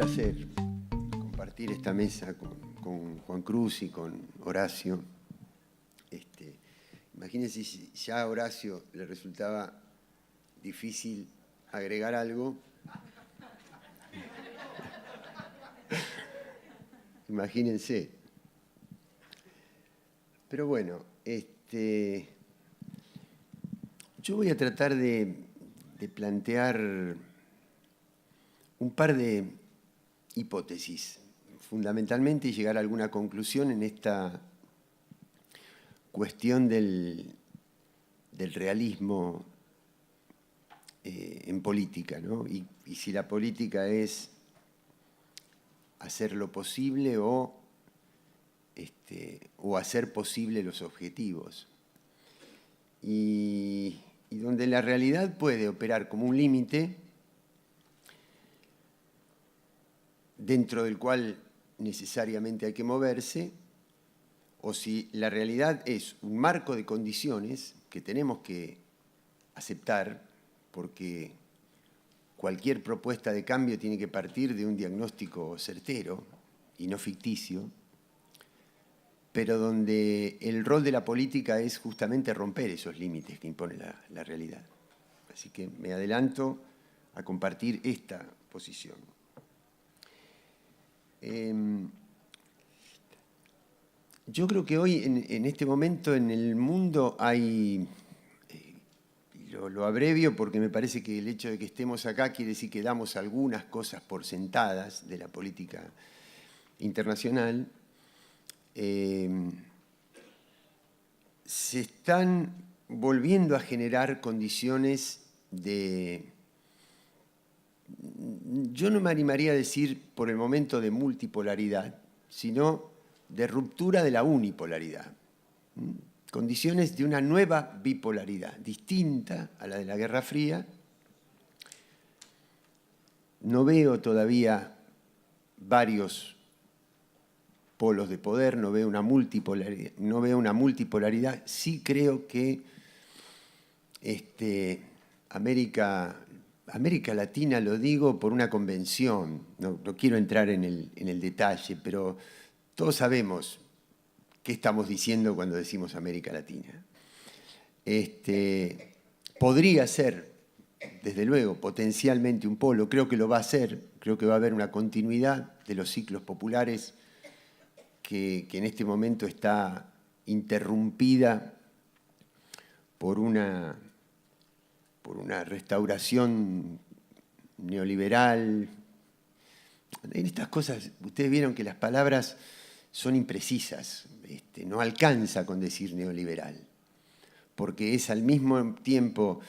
placer compartir esta mesa con Juan Cruz y con Horacio. Imagínense si ya a Horacio le resultaba difícil agregar algo. Imagínense. Pero bueno, yo voy a tratar de plantear un par de hipótesis, fundamentalmente, y llegar a alguna conclusión en esta cuestión del realismo en política, ¿no? Y si la política es hacer lo posible o hacer posible los objetivos. Y donde la realidad puede operar como un límite dentro del cual necesariamente hay que moverse, o si la realidad es un marco de condiciones que tenemos que aceptar, porque cualquier propuesta de cambio tiene que partir de un diagnóstico certero y no ficticio, pero donde el rol de la política es justamente romper esos límites que impone la realidad. Así que me adelanto a compartir esta posición. Yo creo que hoy, en este momento, en el mundo hay, lo abrevio porque me parece que el hecho de que estemos acá quiere decir que damos algunas cosas por sentadas de la política internacional. Se están volviendo a generar condiciones de, yo no me animaría a decir por el momento de multipolaridad, sino de ruptura de la unipolaridad. Condiciones de una nueva bipolaridad, distinta a la de la Guerra Fría. No veo todavía varios polos de poder, no veo una multipolaridad. Sí creo que América Latina, lo digo por una convención, no quiero entrar en el detalle, pero todos sabemos qué estamos diciendo cuando decimos América Latina. Podría ser, desde luego, potencialmente un polo, creo que lo va a ser, creo que va a haber una continuidad de los ciclos populares que en este momento está interrumpida por una restauración neoliberal. En estas cosas, ustedes vieron que las palabras son imprecisas, no alcanza con decir neoliberal, porque es al mismo tiempo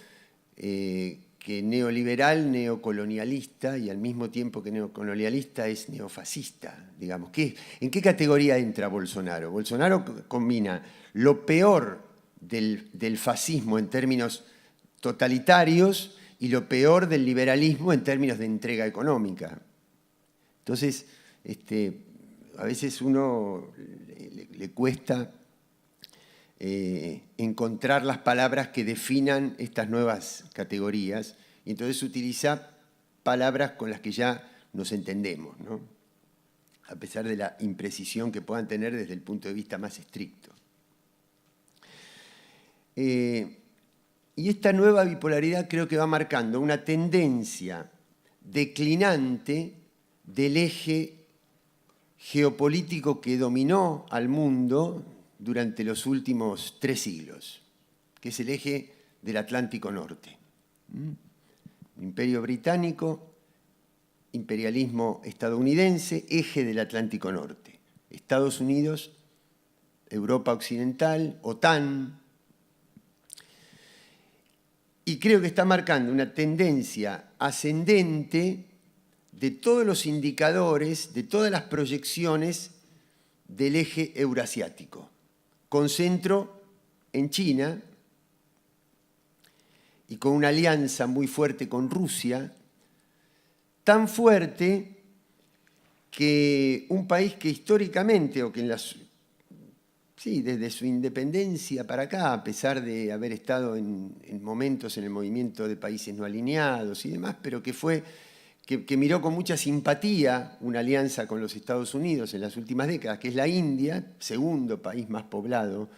que neoliberal, neocolonialista, y al mismo tiempo que neocolonialista es neofascista, digamos. ¿En qué categoría entra Bolsonaro? Bolsonaro combina lo peor del fascismo en términos totalitarios y lo peor del liberalismo en términos de entrega económica. Entonces, a veces uno le cuesta encontrar las palabras que definan estas nuevas categorías, y entonces utiliza palabras con las que ya nos entendemos, ¿no? A pesar de la imprecisión que puedan tener desde el punto de vista más estricto. Y esta nueva bipolaridad creo que va marcando una tendencia declinante del eje geopolítico que dominó al mundo durante los últimos 3 siglos, que es el eje del Atlántico Norte. Imperio británico, imperialismo estadounidense, eje del Atlántico Norte. Estados Unidos, Europa Occidental, OTAN. Y creo que está marcando una tendencia ascendente de todos los indicadores, de todas las proyecciones del eje eurasiático, con centro en China y con una alianza muy fuerte con Rusia, tan fuerte que un país que históricamente, o que desde su independencia para acá, a pesar de haber estado en momentos en el movimiento de países no alineados y demás, pero que fue que miró con mucha simpatía una alianza con los Estados Unidos en las últimas décadas, que es la India, segundo país más poblado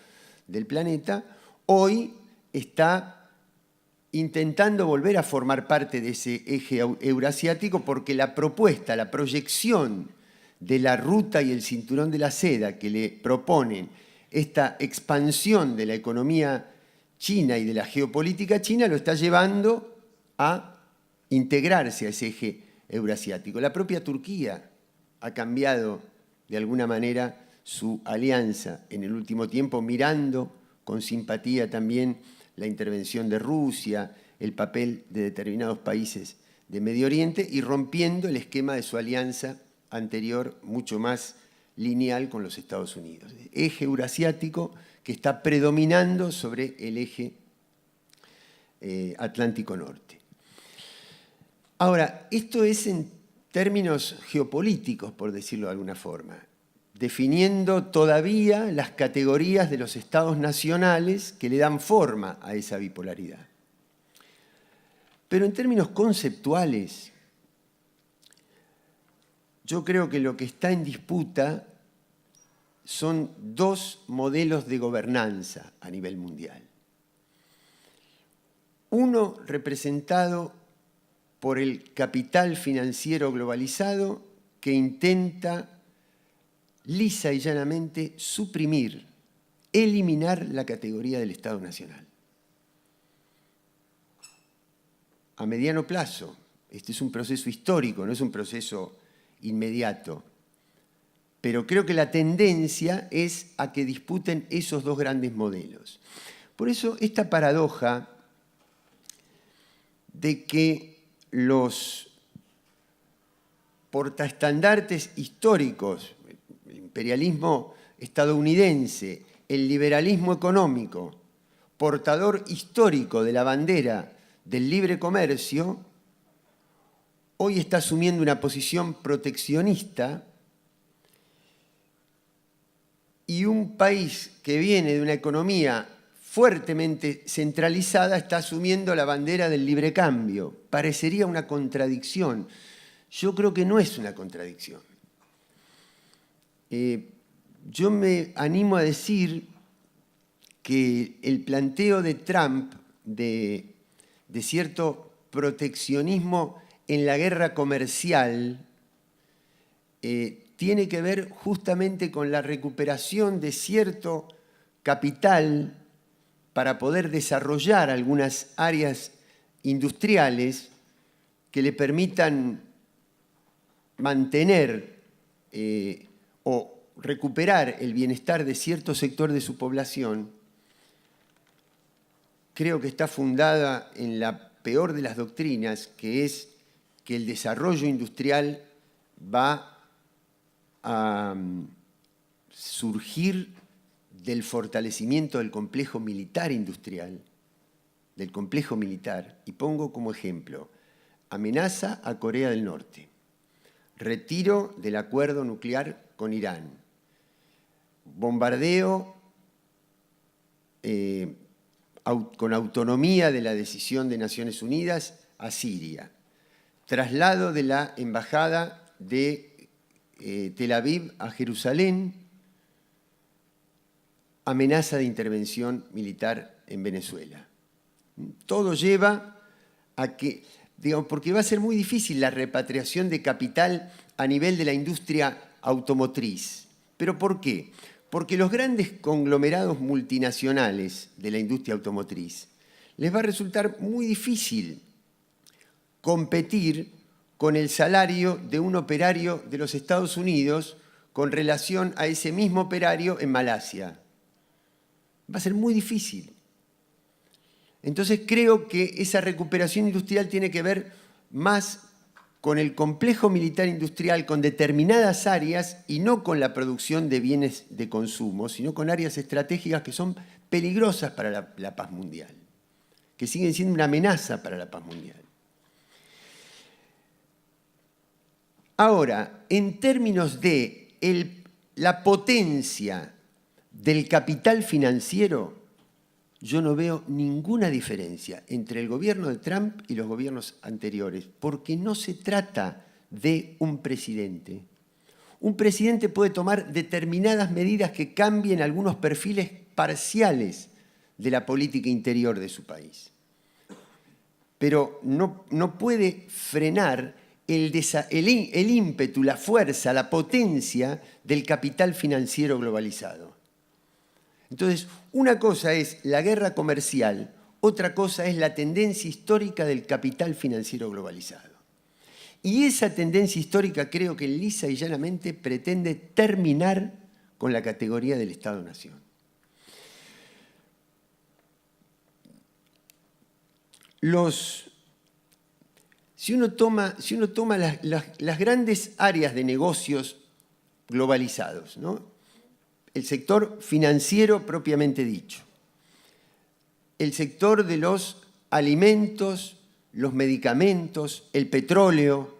del planeta, hoy está intentando volver a formar parte de ese eje eurasiático porque la propuesta, la proyección de la ruta y el cinturón de la seda que le proponen esta expansión de la economía china y de la geopolítica china lo está llevando a integrarse a ese eje eurasiático. La propia Turquía ha cambiado de alguna manera su alianza en el último tiempo, mirando con simpatía también la intervención de Rusia, el papel de determinados países de Medio Oriente y rompiendo el esquema de su alianza anterior, mucho más lineal con los Estados Unidos. Eje eurasiático que está predominando sobre el eje Atlántico Norte. Ahora, esto es en términos geopolíticos, por decirlo de alguna forma, definiendo todavía las categorías de los estados nacionales que le dan forma a esa bipolaridad. Pero en términos conceptuales, yo creo que lo que está en disputa son dos modelos de gobernanza a nivel mundial. Uno representado por el capital financiero globalizado que intenta lisa y llanamente suprimir, eliminar la categoría del Estado Nacional. A mediano plazo, este es un proceso histórico, no es un proceso inmediato, pero creo que la tendencia es a que disputen esos dos grandes modelos. Por eso esta paradoja de que los portaestandartes históricos, el imperialismo estadounidense, el liberalismo económico, portador histórico de la bandera del libre comercio, hoy está asumiendo una posición proteccionista y un país que viene de una economía fuertemente centralizada está asumiendo la bandera del libre cambio. Parecería una contradicción. Yo creo que no es una contradicción. Yo me animo a decir que el planteo de Trump de cierto proteccionismo en la guerra comercial tiene que ver justamente con la recuperación de cierto capital para poder desarrollar algunas áreas industriales que le permitan mantener o recuperar el bienestar de cierto sector de su población. Creo que está fundada en la peor de las doctrinas, que es que el desarrollo industrial va a surgir del fortalecimiento del complejo militar industrial, del complejo militar, y pongo como ejemplo, amenaza a Corea del Norte, retiro del acuerdo nuclear con Irán, bombardeo con autonomía de la decisión de Naciones Unidas a Siria, traslado de la embajada de Tel Aviv a Jerusalén, amenaza de intervención militar en Venezuela. Todo lleva a que, digamos, porque va a ser muy difícil la repatriación de capital a nivel de la industria automotriz. ¿Pero por qué? Porque los grandes conglomerados multinacionales de la industria automotriz les va a resultar muy difícil competir con el salario de un operario de los Estados Unidos con relación a ese mismo operario en Malasia. Va a ser muy difícil. Entonces creo que esa recuperación industrial tiene que ver más con el complejo militar industrial, con determinadas áreas y no con la producción de bienes de consumo, sino con áreas estratégicas que son peligrosas para la paz mundial, que siguen siendo una amenaza para la paz mundial. Ahora, en términos de la potencia del capital financiero, yo no veo ninguna diferencia entre el gobierno de Trump y los gobiernos anteriores, porque no se trata de un presidente. Un presidente puede tomar determinadas medidas que cambien algunos perfiles parciales de la política interior de su país. Pero no puede frenar el ímpetu, la fuerza, la potencia del capital financiero globalizado. Entonces, una cosa es la guerra comercial, otra cosa es la tendencia histórica del capital financiero globalizado. Y esa tendencia histórica creo que lisa y llanamente pretende terminar con la categoría del Estado-Nación. Si uno toma las grandes áreas de negocios globalizados, ¿no? El sector financiero propiamente dicho, el sector de los alimentos, los medicamentos, el petróleo,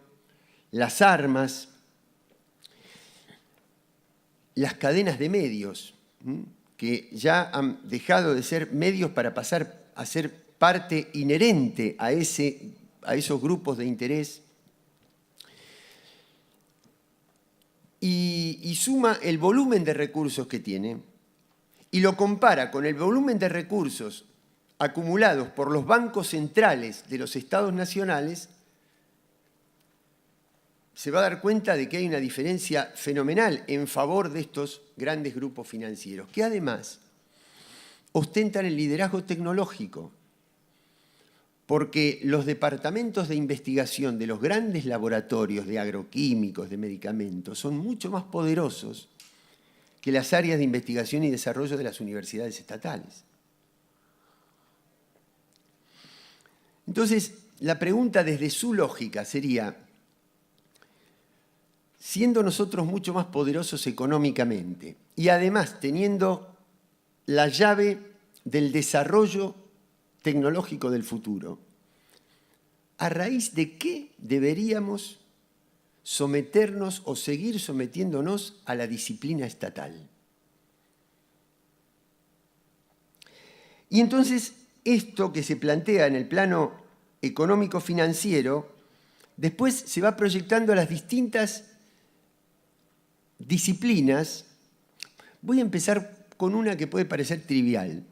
las armas, las cadenas de medios, que ya han dejado de ser medios para pasar a ser parte inherente a esos grupos de interés, y suma el volumen de recursos que tiene y lo compara con el volumen de recursos acumulados por los bancos centrales de los estados nacionales, se va a dar cuenta de que hay una diferencia fenomenal en favor de estos grandes grupos financieros, que además ostentan el liderazgo tecnológico, porque los departamentos de investigación de los grandes laboratorios de agroquímicos, de medicamentos, son mucho más poderosos que las áreas de investigación y desarrollo de las universidades estatales. Entonces, la pregunta desde su lógica sería, siendo nosotros mucho más poderosos económicamente y además teniendo la llave del desarrollo tecnológico del futuro, ¿a raíz de qué deberíamos someternos o seguir sometiéndonos a la disciplina estatal? Y entonces, esto que se plantea en el plano económico-financiero, después se va proyectando a las distintas disciplinas. Voy a empezar con una que puede parecer trivial,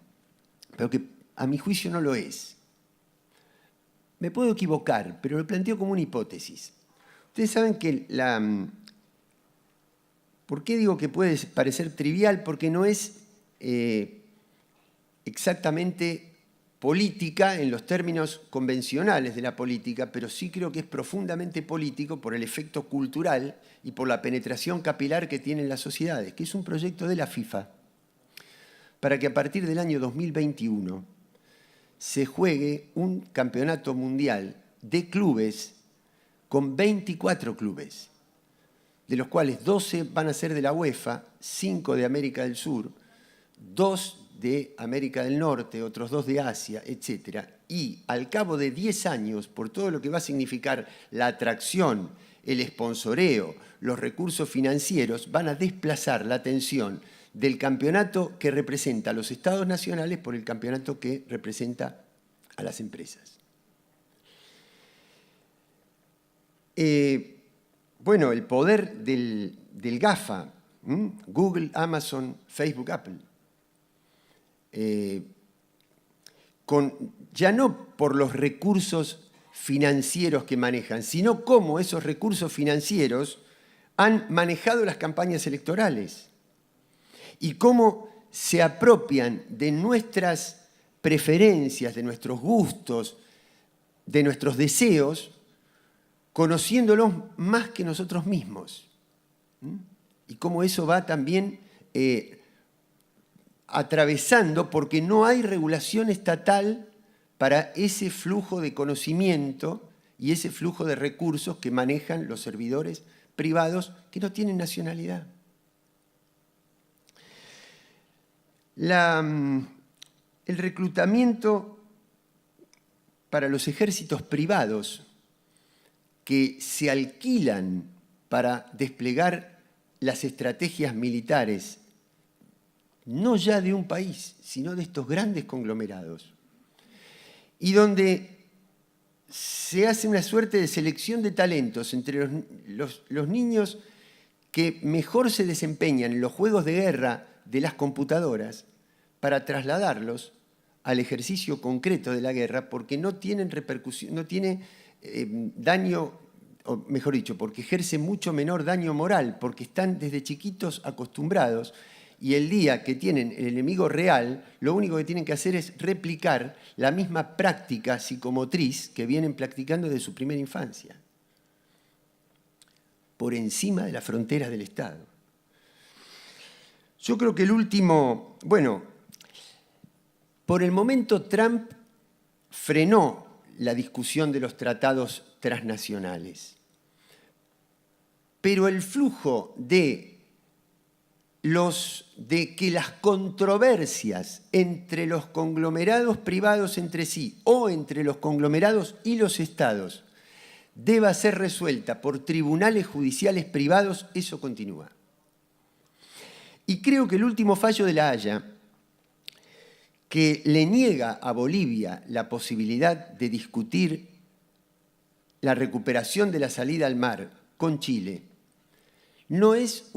pero que a mi juicio no lo es. Me puedo equivocar, pero lo planteo como una hipótesis. Ustedes saben que ¿por qué digo que puede parecer trivial? Porque no es exactamente política en los términos convencionales de la política, pero sí creo que es profundamente político por el efecto cultural y por la penetración capilar que tienen las sociedades, que es un proyecto de la FIFA, para que a partir del año 2021 se juegue un campeonato mundial de clubes con 24 clubes, de los cuales 12 van a ser de la UEFA, 5 de América del Sur, 2 de América del Norte, otros 2 de Asia, etc. Y al cabo de 10 años, por todo lo que va a significar la atracción, el sponsoreo, los recursos financieros, van a desplazar la atención del campeonato que representa a los estados nacionales por el campeonato que representa a las empresas. Bueno, el poder del GAFA, Google, Amazon, Facebook, Apple, ya no por los recursos financieros que manejan, sino cómo esos recursos financieros han manejado las campañas electorales y cómo se apropian de nuestras preferencias, de nuestros gustos, de nuestros deseos, conociéndolos más que nosotros mismos. Y cómo eso va también atravesando, porque no hay regulación estatal para ese flujo de conocimiento y ese flujo de recursos que manejan los servidores privados que no tienen nacionalidad. El reclutamiento para los ejércitos privados que se alquilan para desplegar las estrategias militares no ya de un país, sino de estos grandes conglomerados, y donde se hace una suerte de selección de talentos entre los niños que mejor se desempeñan en los juegos de guerra de las computadoras para trasladarlos al ejercicio concreto de la guerra, porque no tienen repercusión, no tiene daño, o mejor dicho, porque ejerce mucho menor daño moral, porque están desde chiquitos acostumbrados, y el día que tienen el enemigo real, lo único que tienen que hacer es replicar la misma práctica psicomotriz que vienen practicando desde su primera infancia, por encima de las fronteras del Estado. Yo creo que el último, bueno, por el momento Trump frenó la discusión de los tratados transnacionales, pero el flujo de que las controversias entre los conglomerados privados entre sí o entre los conglomerados y los estados deba ser resuelta por tribunales judiciales privados, eso continúa. Y creo que el último fallo de La Haya, que le niega a Bolivia la posibilidad de discutir la recuperación de la salida al mar con Chile, no es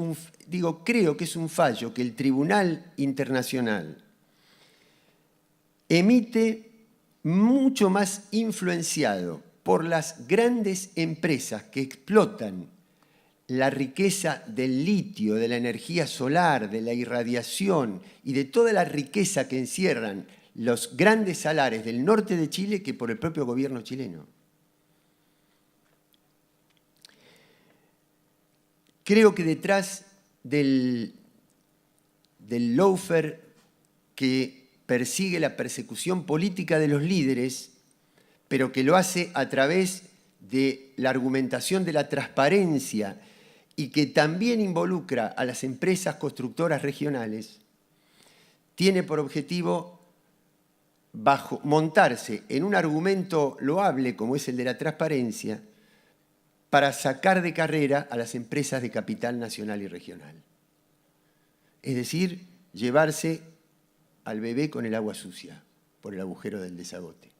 creo que es un fallo que el Tribunal Internacional emite mucho más influenciado por las grandes empresas que explotan la riqueza del litio, de la energía solar, de la irradiación y de toda la riqueza que encierran los grandes salares del norte de Chile que por el propio gobierno chileno. Creo que detrás del lawfare que persigue la persecución política de los líderes, pero que lo hace a través de la argumentación de la transparencia y que también involucra a las empresas constructoras regionales, tiene por objetivo montarse en un argumento loable como es el de la transparencia para sacar de carrera a las empresas de capital nacional y regional. Es decir, llevarse al bebé con el agua sucia por el agujero del desagote.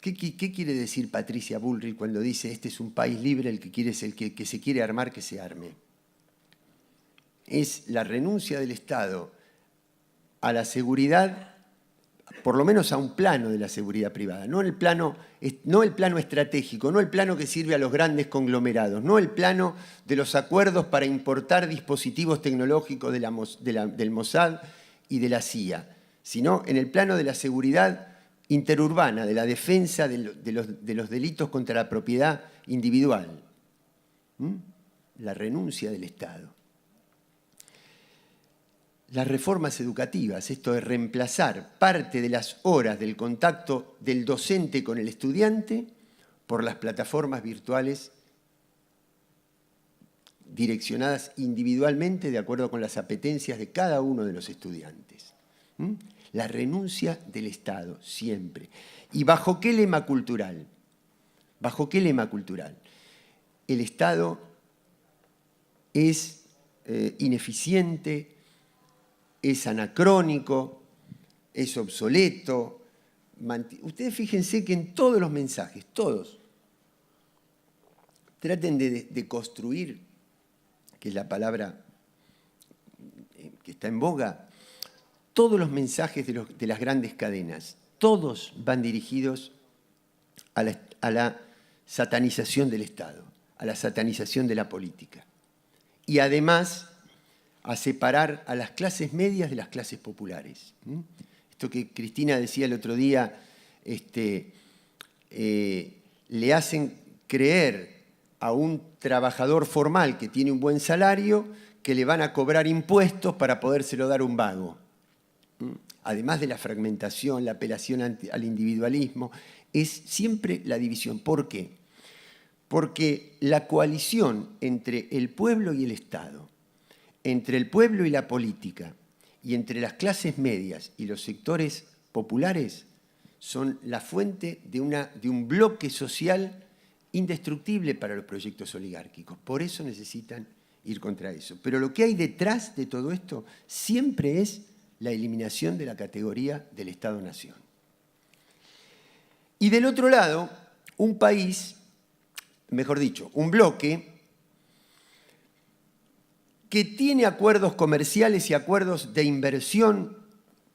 ¿Qué quiere decir Patricia Bullrich cuando dice este es un país libre, el que quiere es el que se quiere armar, que se arme? Es la renuncia del Estado a la seguridad, por lo menos a un plano de la seguridad privada, no el plano estratégico, no el plano que sirve a los grandes conglomerados, no el plano de los acuerdos para importar dispositivos tecnológicos del Mossad y de la CIA, sino en el plano de la seguridad interurbana, de la defensa de los delitos contra la propiedad individual. La renuncia del Estado. Las reformas educativas, esto de reemplazar parte de las horas del contacto del docente con el estudiante por las plataformas virtuales direccionadas individualmente de acuerdo con las apetencias de cada uno de los estudiantes. La renuncia del Estado, siempre. ¿Y bajo qué lema cultural? ¿Bajo qué lema cultural? El Estado es ineficiente, es anacrónico, es obsoleto. Ustedes fíjense que en todos los mensajes, todos, traten de construir, que es la palabra que está en boga, todos los mensajes de las grandes cadenas, todos van dirigidos a la satanización del Estado, a la satanización de la política. Y además a separar a las clases medias de las clases populares. Esto que Cristina decía el otro día, le hacen creer a un trabajador formal que tiene un buen salario que le van a cobrar impuestos para podérselo dar a un vago. Además de la fragmentación, la apelación al individualismo, es siempre la división. ¿Por qué? Porque la coalición entre el pueblo y el Estado, entre el pueblo y la política, y entre las clases medias y los sectores populares, son la fuente de un bloque social indestructible para los proyectos oligárquicos. Por eso necesitan ir contra eso. Pero lo que hay detrás de todo esto siempre es la eliminación de la categoría del Estado-Nación. Y del otro lado, un país, mejor dicho, un bloque que tiene acuerdos comerciales y acuerdos de inversión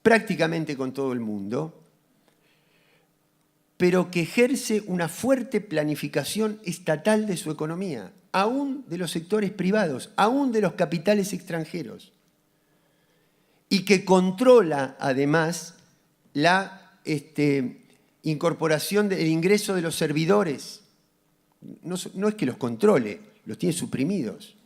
prácticamente con todo el mundo, pero que ejerce una fuerte planificación estatal de su economía, aún de los sectores privados, aún de los capitales extranjeros, y que controla además la incorporación del ingreso de los servidores. No es que los controle, los tiene suprimidos.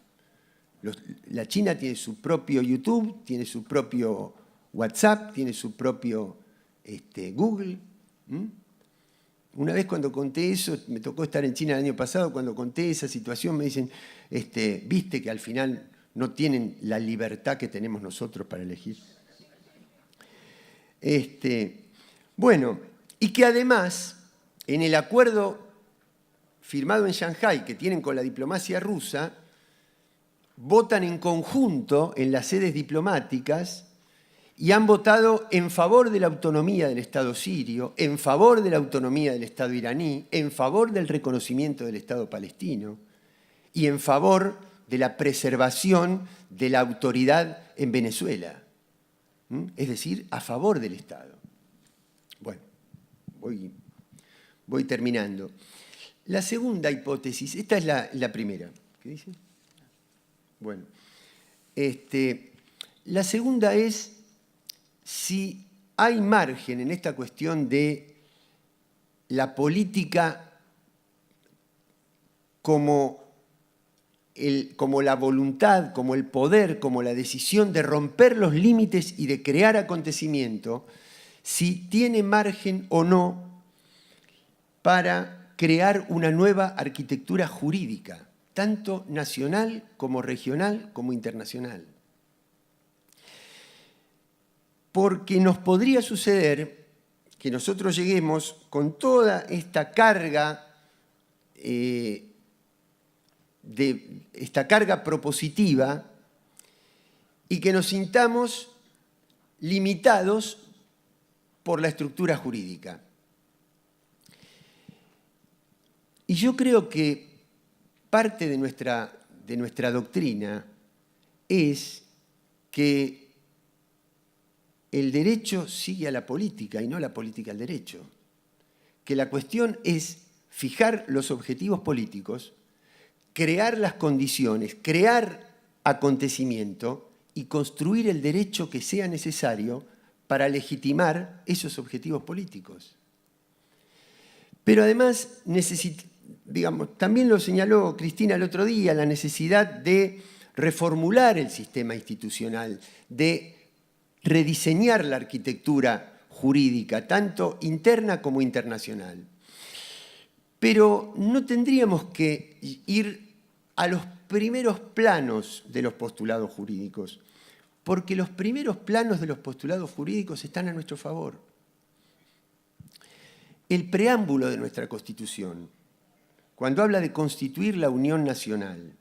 La China tiene su propio YouTube, tiene su propio WhatsApp, tiene su propio Google. Una vez cuando conté eso, me tocó estar en China el año pasado, cuando conté esa situación me dicen, viste que al final no tienen la libertad que tenemos nosotros para elegir. Bueno, y que además, en el acuerdo firmado en Shanghái que tienen con la diplomacia rusa, votan en conjunto en las sedes diplomáticas y han votado en favor de la autonomía del Estado sirio, en favor de la autonomía del Estado iraní, en favor del reconocimiento del Estado palestino y en favor de la preservación de la autoridad en Venezuela. Es decir, a favor del Estado. Bueno, voy terminando. La segunda hipótesis, esta es la primera. ¿Qué dice? Bueno, la segunda es si hay margen en esta cuestión de la política como la voluntad, como el poder, como la decisión de romper los límites y de crear acontecimiento, si tiene margen o no para crear una nueva arquitectura jurídica, tanto nacional como regional como internacional. Porque nos podría suceder que nosotros lleguemos con toda esta carga, esta carga propositiva, y que nos sintamos limitados por la estructura jurídica. Y yo creo que parte de nuestra doctrina es que el derecho sigue a la política y no la política al derecho. Que la cuestión es fijar los objetivos políticos, crear las condiciones, crear acontecimiento y construir el derecho que sea necesario para legitimar esos objetivos políticos. Pero además, también lo señaló Cristina el otro día, la necesidad de reformular el sistema institucional, de rediseñar la arquitectura jurídica, tanto interna como internacional. Pero no tendríamos que ir a los primeros planos de los postulados jurídicos, porque los primeros planos de los postulados jurídicos están a nuestro favor. El preámbulo de nuestra Constitución, cuando habla de constituir la Unión Nacional,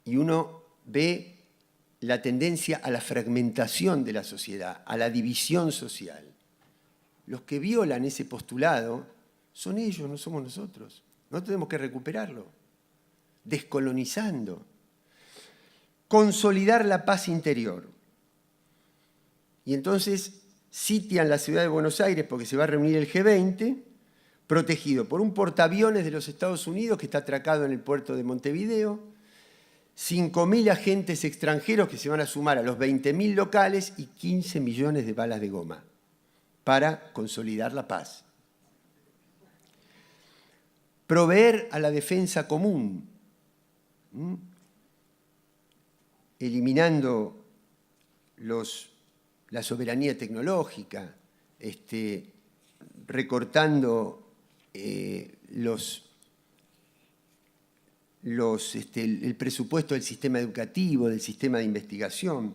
y uno ve la tendencia a la fragmentación de la sociedad, a la división social, los que violan ese postulado son ellos, no somos nosotros. No tenemos que recuperarlo. Descolonizando. Consolidar la paz interior. Y entonces sitian la ciudad de Buenos Aires porque se va a reunir el G20, protegido por un portaaviones de los Estados Unidos que está atracado en el puerto de Montevideo, 5.000 agentes extranjeros que se van a sumar a los 20.000 locales y 15 millones de balas de goma para consolidar la paz. Proveer a la defensa común, eliminando la soberanía tecnológica, recortando el presupuesto del sistema educativo, del sistema de investigación.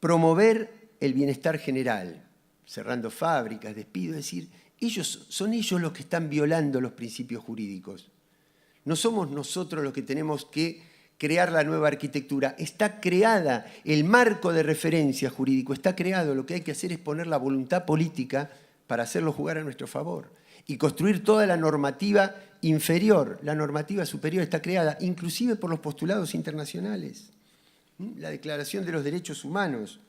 Promover el bienestar general, cerrando fábricas, despidos, es decir, son ellos los que están violando los principios jurídicos. No somos nosotros los que tenemos que crear la nueva arquitectura. Está creada, el marco de referencia jurídico está creado. Lo que hay que hacer es poner la voluntad política para hacerlo jugar a nuestro favor y construir toda la normativa inferior. La normativa superior está creada, inclusive por los postulados internacionales. La Declaración de los Derechos Humanos.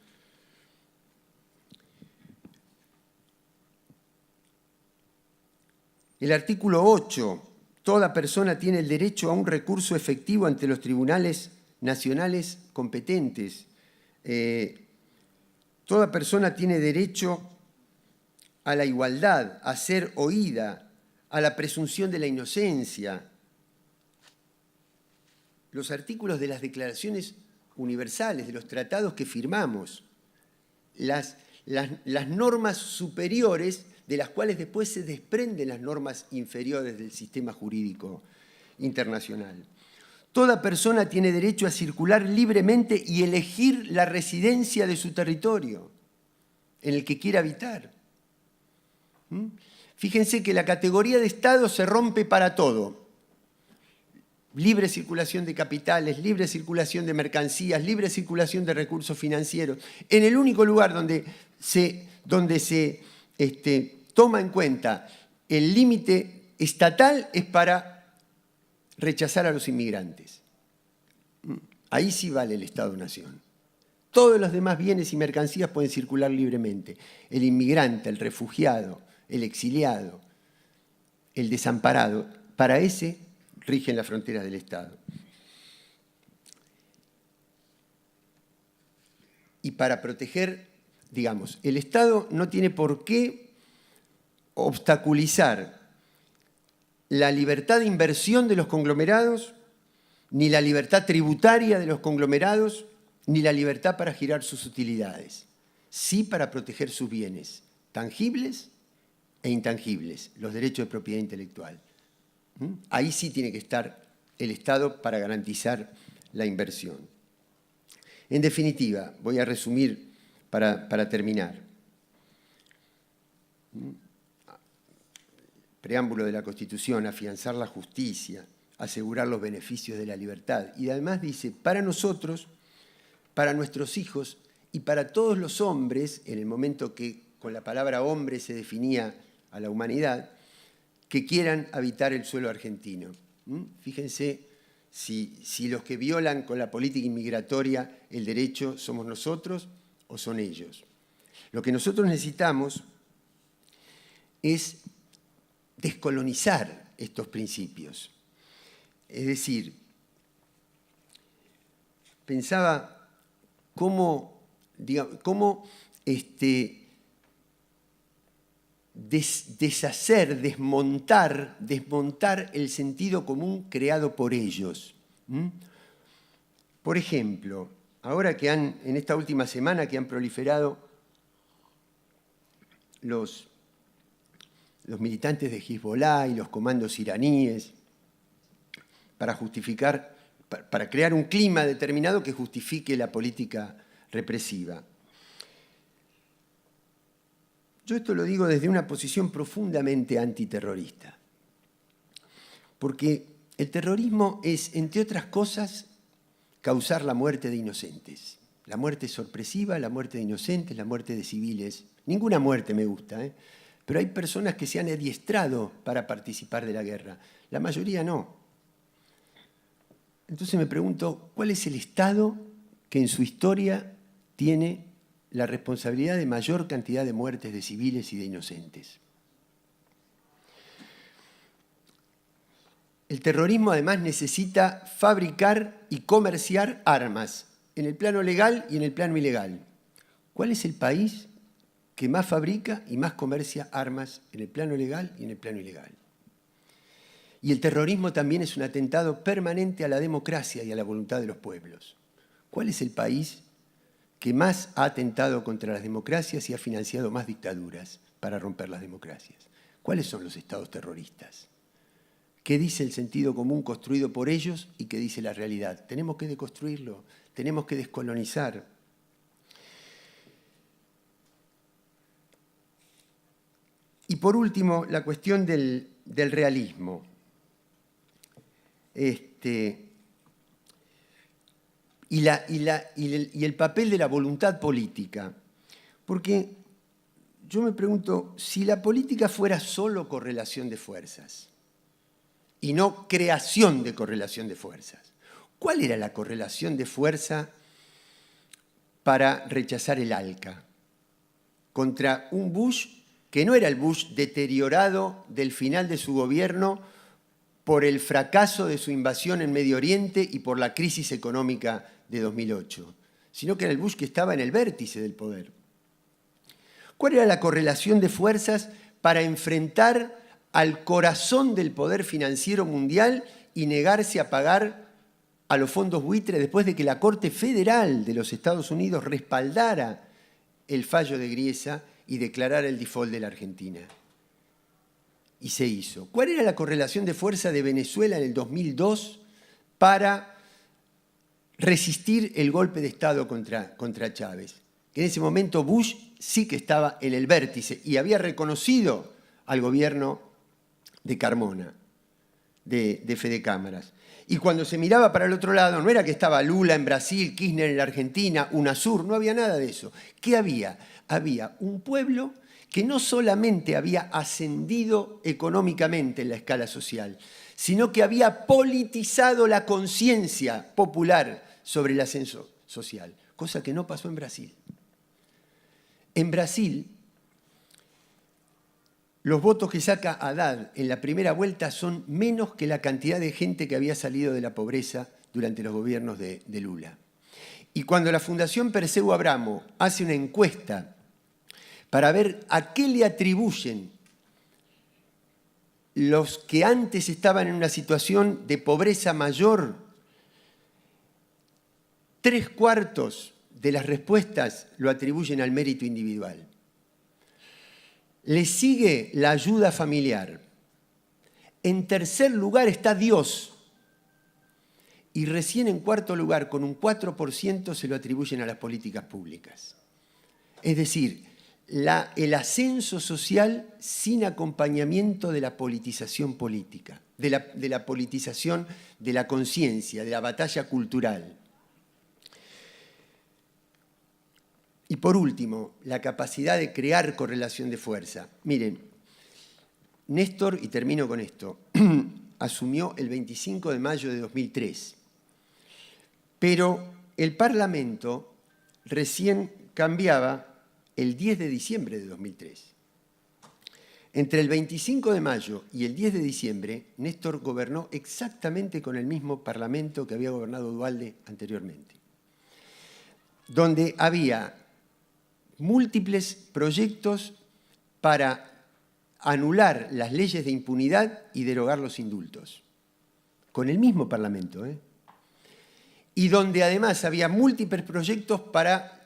El artículo 8. Toda persona tiene el derecho a un recurso efectivo ante los tribunales nacionales competentes. Toda persona tiene derecho a la igualdad, a ser oída, a la presunción de la inocencia. Los artículos de las declaraciones universales, de los tratados que firmamos, las normas superiores de las cuales después se desprenden las normas inferiores del sistema jurídico internacional. Toda persona tiene derecho a circular libremente y elegir la residencia de su territorio en el que quiera habitar. Fíjense que la categoría de Estado se rompe para todo. Libre circulación de capitales, libre circulación de mercancías, libre circulación de recursos financieros. En el único lugar donde se toma en cuenta el límite estatal es para rechazar a los inmigrantes. Ahí sí vale el Estado-Nación. Todos los demás bienes y mercancías pueden circular libremente. El inmigrante, el refugiado, el exiliado, el desamparado, para ese rigen las fronteras del Estado. Y para proteger, digamos, el Estado no tiene por qué obstaculizar la libertad de inversión de los conglomerados, ni la libertad tributaria de los conglomerados, ni la libertad para girar sus utilidades. Sí para proteger sus bienes tangibles e intangibles, los derechos de propiedad intelectual. Ahí sí tiene que estar el Estado para garantizar la inversión. En definitiva, voy a resumir para terminar. Preámbulo de la Constitución, afianzar la justicia, asegurar los beneficios de la libertad. Y además dice, para nosotros, para nuestros hijos y para todos los hombres, en el momento que con la palabra hombre se definía a la humanidad, que quieran habitar el suelo argentino. Fíjense si los que violan con la política inmigratoria el derecho somos nosotros o son ellos. Lo que nosotros necesitamos es descolonizar estos principios. Es decir, pensaba cómo deshacer, desmontar el sentido común creado por ellos. Por ejemplo, ahora que en esta última semana que han proliferado los militantes de Hezbollah y los comandos iraníes para crear un clima determinado que justifique la política represiva. Yo esto lo digo desde una posición profundamente antiterrorista, porque el terrorismo es, entre otras cosas, causar la muerte de inocentes. La muerte sorpresiva, la muerte de inocentes, la muerte de civiles. Ninguna muerte me gusta, pero hay personas que se han adiestrado para participar de la guerra. La mayoría no. Entonces me pregunto, ¿cuál es el Estado que en su historia tiene la responsabilidad de mayor cantidad de muertes de civiles y de inocentes? El terrorismo además necesita fabricar y comerciar armas, en el plano legal y en el plano ilegal. ¿Cuál es el país que más fabrica y más comercia armas en el plano legal y en el plano ilegal? Y el terrorismo también es un atentado permanente a la democracia y a la voluntad de los pueblos. ¿Cuál es el país que más ha atentado contra las democracias y ha financiado más dictaduras para romper las democracias? ¿Cuáles son los estados terroristas? ¿Qué dice el sentido común construido por ellos y qué dice la realidad? Tenemos que deconstruirlo, tenemos que descolonizar. Y por último, la cuestión del realismo. Y el papel de la voluntad política. Porque yo me pregunto, si la política fuera solo correlación de fuerzas y no creación de correlación de fuerzas, ¿cuál era la correlación de fuerza para rechazar el ALCA? Contra un Bush que no era el Bush deteriorado del final de su gobierno por el fracaso de su invasión en Medio Oriente y por la crisis económica de 2008, sino que era el Bush que estaba en el vértice del poder. ¿Cuál era la correlación de fuerzas para enfrentar al corazón del poder financiero mundial y negarse a pagar a los fondos buitre después de que la Corte Federal de los Estados Unidos respaldara el fallo de Griesa y declarara el default de la Argentina? Y se hizo. ¿Cuál era la correlación de fuerza de Venezuela en el 2002 para resistir el golpe de Estado contra Chávez? En ese momento Bush sí que estaba en el vértice y había reconocido al gobierno de Carmona, de Fede Cámaras. Y cuando se miraba para el otro lado, no era que estaba Lula en Brasil, Kirchner en la Argentina, UNASUR, no había nada de eso. ¿Qué había? Había un pueblo que no solamente había ascendido económicamente en la escala social, sino que había politizado la conciencia popular sobre el ascenso social, cosa que no pasó en Brasil. En Brasil, los votos que saca Haddad en la primera vuelta son menos que la cantidad de gente que había salido de la pobreza durante los gobiernos de Lula. Y cuando la Fundación Perseu Abramo hace una encuesta para ver a qué le atribuyen los que antes estaban en una situación de pobreza mayor, 3/4 de las respuestas lo atribuyen al mérito individual. Le sigue la ayuda familiar. En tercer lugar está Dios. Y recién en cuarto lugar, con un 4%, se lo atribuyen a las políticas públicas. Es decir, el ascenso social sin acompañamiento de la politización política, de la politización de la conciencia, de la batalla cultural. Y por último, la capacidad de crear correlación de fuerza. Miren, Néstor, y termino con esto, asumió el 25 de mayo de 2003, pero el Parlamento recién cambiaba el 10 de diciembre de 2003. Entre el 25 de mayo y el 10 de diciembre, Néstor gobernó exactamente con el mismo Parlamento que había gobernado Duhalde anteriormente, donde había múltiples proyectos para anular las leyes de impunidad y derogar los indultos, con el mismo Parlamento, y donde además había múltiples proyectos para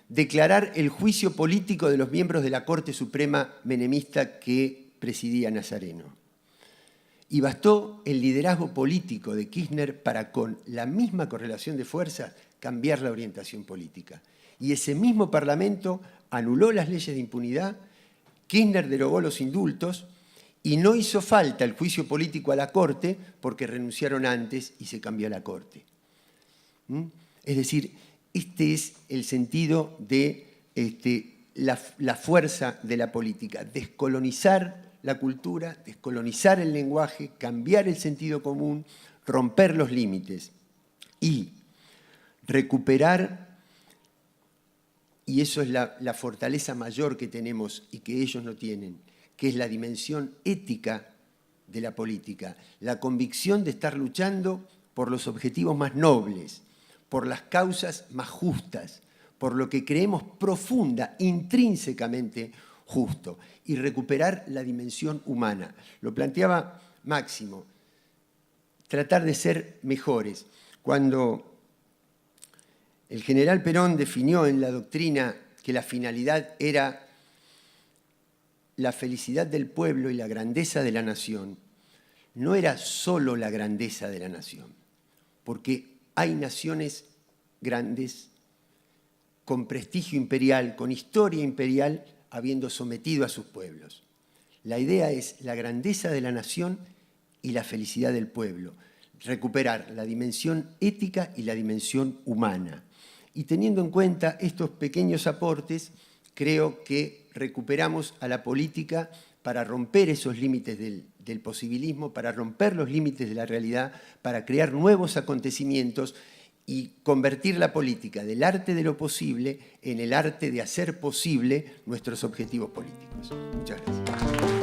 declarar el juicio político de los miembros de la Corte Suprema menemista que presidía Nazareno. Y bastó el liderazgo político de Kirchner para, con la misma correlación de fuerzas, cambiar la orientación política. Y ese mismo Parlamento anuló las leyes de impunidad, Kirchner derogó los indultos y no hizo falta el juicio político a la Corte porque renunciaron antes y se cambió a la Corte. Es decir, este es el sentido de la fuerza de la política, descolonizar la cultura, descolonizar el lenguaje, cambiar el sentido común, romper los límites y recuperar, y eso es la fortaleza mayor que tenemos y que ellos no tienen, que es la dimensión ética de la política, la convicción de estar luchando por los objetivos más nobles, por las causas más justas, por lo que creemos profunda, intrínsecamente justo, y recuperar la dimensión humana. Lo planteaba Máximo, tratar de ser mejores. Cuando el general Perón definió en la doctrina que la finalidad era la felicidad del pueblo y la grandeza de la nación, no era solo la grandeza de la nación, porque hay naciones grandes, con prestigio imperial, con historia imperial, habiendo sometido a sus pueblos. La idea es la grandeza de la nación y la felicidad del pueblo, recuperar la dimensión ética y la dimensión humana. Y teniendo en cuenta estos pequeños aportes, creo que recuperamos a la política para romper esos límites del posibilismo, para romper los límites de la realidad, para crear nuevos acontecimientos y convertir la política del arte de lo posible en el arte de hacer posible nuestros objetivos políticos. Muchas gracias.